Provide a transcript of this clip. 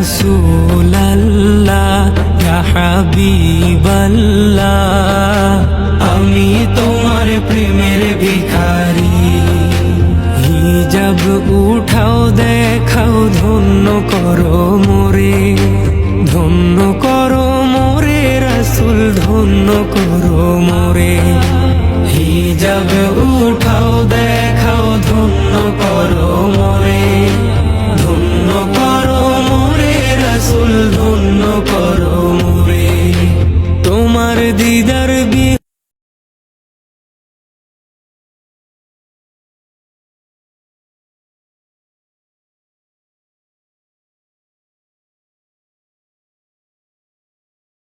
রাসূলাল্লাহ ইয়া হাবিবাল্লাহ আমি তোমার প্রেমের ভিখারি। হিজাব উঠাও দেখাও ধন্য করো মোরে, ধন্য করো মোরে রাসূল ধন্য করো মোরে। হিজাব উঠাও